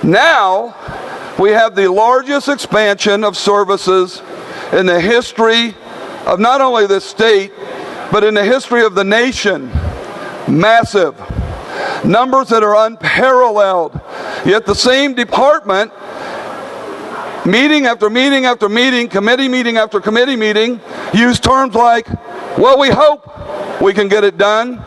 Now, we have the largest expansion of services in the history of not only this state, but in the history of the nation. Massive. Numbers that are unparalleled. Yet the same department, meeting after meeting after meeting, committee meeting after committee meeting, use terms like, well, we hope we can get it done.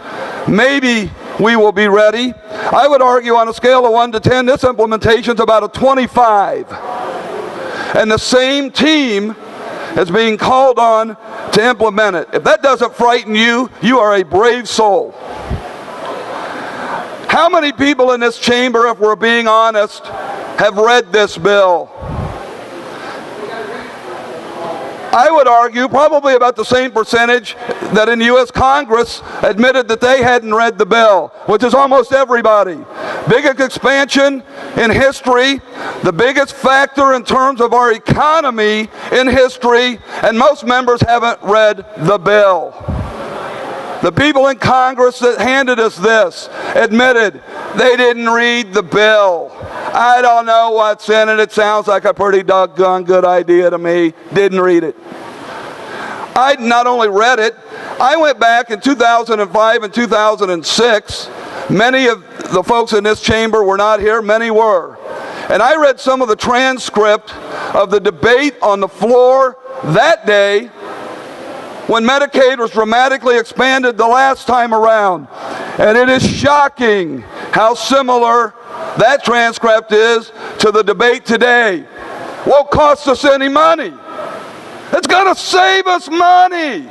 Maybe we will be ready. I would argue on a scale of 1 to 10, this implementation is about a 25. And the same team is being called on to implement it. If that doesn't frighten you, you are a brave soul. How many people in this chamber, if we're being honest, have read this bill? I would argue probably about the same percentage that in the U.S. Congress admitted that they hadn't read the bill, which is almost everybody. Biggest expansion in history, the biggest factor in terms of our economy in history, and most members haven't read the bill. The people in Congress that handed us this admitted they didn't read the bill. I don't know what's in it. It sounds like a pretty doggone good idea to me. Didn't read it. I not only read it, I went back in 2005 and 2006. Many of the folks in this chamber were not here. Many were. And I read some of the transcript of the debate on the floor that day when Medicaid was dramatically expanded the last time around. And it is shocking how similar that transcript is to the debate today. Won't cost us any money. It's going to save us money.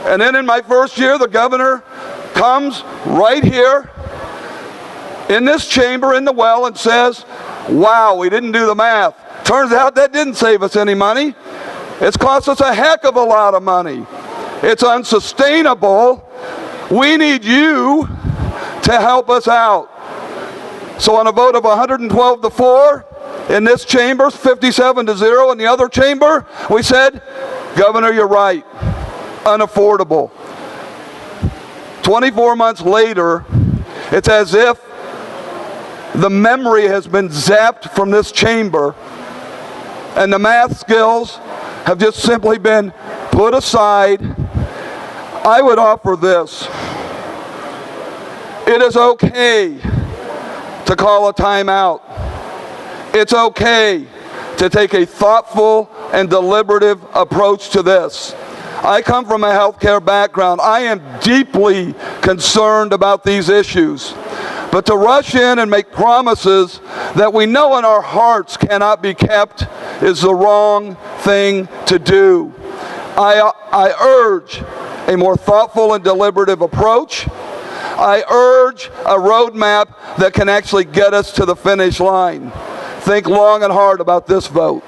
And then in my first year, the governor comes right here in this chamber in the well and says, wow, we didn't do the math. Turns out that didn't save us any money. It's cost us a heck of a lot of money. It's unsustainable. We need you to help us out. So on a vote of 112 to 4, in this chamber, 57 to 0 in the other chamber, we said, Governor, you're right. Unaffordable. 24 months later, it's as if the memory has been zapped from this chamber and the math skills have just simply been put aside. I would offer this. It is okay to call a timeout. It's okay to take a thoughtful and deliberative approach to this. I come from a healthcare background. I am deeply concerned about these issues. But to rush in and make promises that we know in our hearts cannot be kept is the wrong thing to do. I urge a more thoughtful and deliberative approach. I urge a roadmap that can actually get us to the finish line. Think long and hard about this vote.